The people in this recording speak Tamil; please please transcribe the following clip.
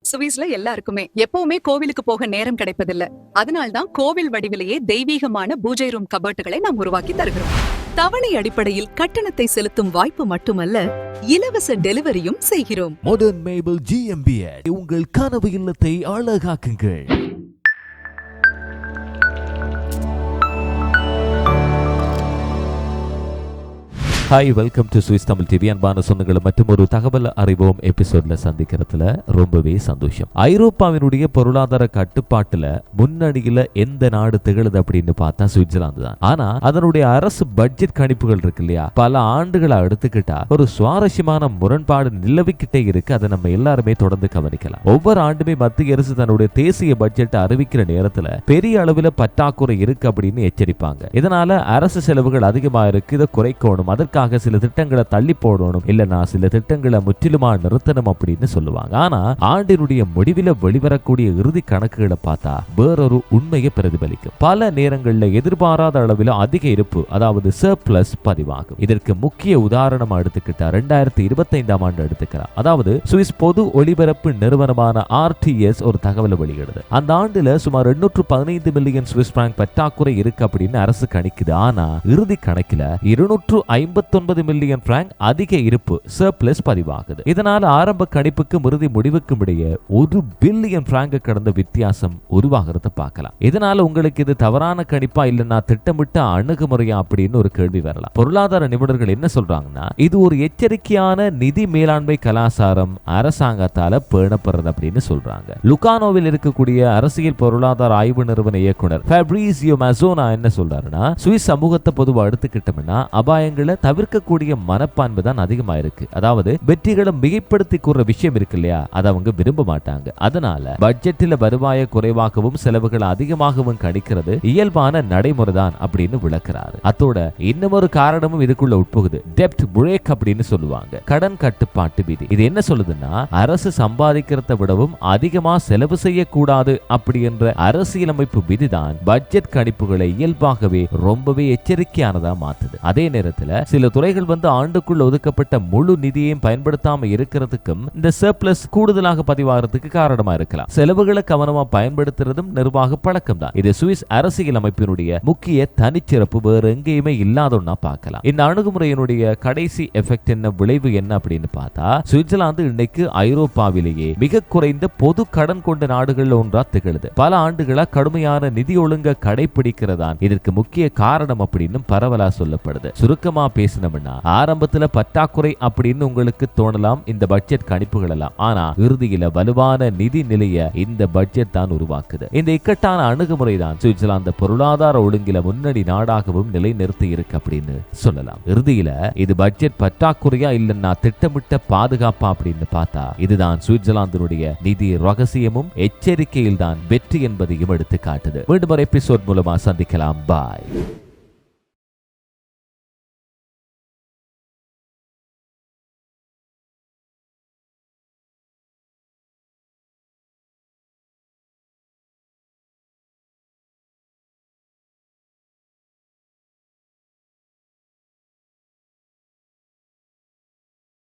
சுவிஸ்ல எல்லாருக்குமே எப்பவுமே கோவிலுக்கு போக நேரம் கிடைப்பதில்ல. அதனால்தான் கோவில் வடிவிலேயே தெய்வீகமான பூஜை ரூம் கபர்ட்டுகளை நாம் உருவாக்கி தருகிறோம். தவணை அடிப்படையில் கட்டணத்தை செலுத்தும் வாய்ப்பு மட்டுமல்ல, இலவச டெலிவரியும் செய்கிறோம். மாடர்ன் மேபிள் GmbH உங்கள் கனவு இல்லத்தை அழகாக்குங்கள். Hi, welcome to Swiss Tamil TV. அன்பான சொந்தங்களை மற்றும் ஒரு தகவல் அறிவோம் எபிசோட்ல சந்திக்கிறதுல ரொம்பவே சந்தோஷம். ஐரோப்பாவினுடைய பொருளாதார கட்டுப்பாட்டுல முன்னணியில எந்த நாடு திகழுது அப்படின்னு பார்த்தா சுவிட்சர்லாந்து தான். ஆனா அதனுடைய அரசு பட்ஜெட் கணிப்புகள் இருக்கு இல்லையா, பல ஆண்டுகளை எடுத்துக்கிட்டா ஒரு சுவாரஸ்யமான முரண்பாடு நிலவிக்கிட்டே இருக்கு. அதை நம்ம எல்லாருமே தொடர்ந்து கவனிக்கலாம். ஒவ்வொரு ஆண்டுமே மத்திய அரசு தன்னுடைய தேசிய பட்ஜெட்டை அறிவிக்கிற நேரத்துல பெரிய அளவில் பற்றாக்குறை இருக்கு அப்படின்னு எச்சரிப்பாங்க. இதனால அரசு செலவுகள் அதிகமா இருக்கு, இதை குறைக்கணும், அதற்கு சில திட்டங்களை தள்ளி போடணும், இல்லனா சில திட்டங்களை முற்றிலுமா நிறுத்தணும் அப்படின்னு சொல்லுவாங்க. ஆனா ஆண்டினுடைய முடிவில் வெளிவரக்கூடிய இறுதி கணக்குகளை பார்த்தா வேறொரு உண்மையை பிரதிபலிக்கும். பல நேரங்களில் எதிர்பாராத அளவில் அதிக இருப்பு, அதாவது சர்ப்ளஸ் பதிவாகும். இதற்கு முக்கிய உதாரணமா எடுத்துக்கிட்டா 2025ஆம் ஆண்டு எடுத்துக்கலாம். அதாவது சுவிஸ் பொது ஒளிபரப்பு நிறுவனமான RTS ஒரு தகவலை வெளியிடுது. அந்த ஆண்டுல சுமார் 815 மில்லியன் சுவிஸ் பிராங்க் பற்றாக்குறை இருக்கு அப்படின்னு அரசு கணிக்குது. ஆனா இறுதி கணக்கில 259 மில்லியன் பிராங்க் அதிக இருப்பு சர்ப்ளஸ் பதிவாகுது. இதனால ஆரம்ப கணிப்புக்கும் இறுதி முடிவுக்கும் இடையே 1 பில்லியன் பிராங்க் கடந்த வித்தியாசம் உருவாகிறத பார்க்கலாம். இதனால உங்களுக்கு இது தவறான கணிப்பா இல்லைன்னா திட்டமிட்ட அணுகுமுறையா அப்படின்னு ஒரு கேள்வி வரலாம். பொருளாதார நிபுணர்கள் என்ன சொல்றாங்கன்னா, இது ஒரு எச்சரிக்கையான நிதி மேலாண்மை கலாச்சாரம் அரசாங்கத்தால பேணப்படுறது அப்படின்னு சொல்றாங்க. லுகானோவில் இருக்கக்கூடிய அரசியல் பொருளாதார ஆய்வு நிறுவன இயக்குனர் ஃபேப்ரிசியோ மசோனா என்ன சொல்றாருன்னா, சுவிஸ் சமூகத்தை பொதுவா எடுத்துக்கிட்டோம்னா அபாயங்களை தவிர்க்கக்கூடிய மனப்பான்மை தான் அதிகமா இருக்கு. அதாவது வெற்றிகளை மிகைப்படுத்தி கூற விஷயம் இருக்கு இல்லையா, அதை அவங்க விரும்ப மாட்டாங்க. அதனால பட்ஜெட்டில் வருவாயை குறைவாகவும் செலவுகள் அதிகமாகவும் கணிக்கிறது இயல்பான நடைமுறை தான் அப்படின்னு விளக்குறாரு. அதோட இன்னமொரு காரணமும் இதுக்குள்ள உட்புகுது. டெப்ட் பிரேக் அப்படின்னு சொல்லுவாங்க, கடன் கட்டுப்பாட்டு விதி. இது என்ன சொல்லுதுன்னா, அரசு சம்பாதிக்கிறத விடவும் அதிகமா செலவு செய்யக்கூடாது அப்படி என்ற அரசியலமைப்பு விதிதான் பட்ஜெட் கணிப்புகளை இயல்பாகவே ரொம்பவே எச்சரிக்கையானதா மாத்துது. அதே நேரத்தில் சில துறைகள் ஆண்டுக்குள் ஒதுக்கப்பட்ட முழு நிதியையும் பயன்படுத்தாம இருக்கிறதுக்கும் இந்த சர்ப்ளஸ் கூடுதலாக பதிவாகிறதுக்கு காரணமா இருக்கலாம். செலவுகளை கவனமா பயன்படுத்துறதும் நிர்வாக பழக்கம் தான். இது சுவிஸ் அரசியல் அமைப்பினுடைய முக்கிய தனிச்சிறப்பு, வேறு எங்கேயுமே இல்லாதொன்னா பார்க்கலாம். இந்த அணுகுமுறையினுடைய கடைசி எஃபெக்ட் என்ன, விளைவு என்ன அப்படின்னு பார்த்தா, சுவிட்சர்லாந்து இன்னைக்கு ஐரோப்பாவிலேயே மிக குறைந்த பொது கடன் கொண்ட நாடுகள் ஒன்றா திகழுது. பல ஆண்டுகளா கடுமையான நிதி ஒழுங்க கடைபிடிக்கிறதான் இதற்கு முக்கிய காரணம் அப்படின்னு பரவலா சொல்லப்படுது. சுருக்கமா பேசினோம்னா, ஆரம்பத்துல பற்றாக்குறை அப்படின்னு உங்களுக்கு தோணலாம் இந்த பட்ஜெட் கணிப்புகள் எல்லாம். ஆனா இறுதியில வலுவான நிதி நிலைய இந்த பட்ஜெட் தான் உருவாக்குது. இந்த இக்கட்டான அணுகுமுறை தான் சுவிட்சர்லாந்து பொருளாதார ஒழுங்கில முன்னணி நாடாகவும் நிலைநிறுத்தி இருக்கு அப்படின்னு சொல்லலாம். இறுதியில இது பட்ஜெட் பற்றாக்குறையா இல்லைன்னா திட்டமிட்ட பாதுகாப்பா அப்படின்னு பார்த்தா இதுதான் சுவிட்சர்லாந்தினுடைய நிதி ரகசியமும் எச்சரிக்கையில் தான் வெற்றி என்பதையும் எடுத்து காட்டுது. மீண்டும் ஒரு எபிசோட் மூலமா சந்திக்கலாம். பாய்.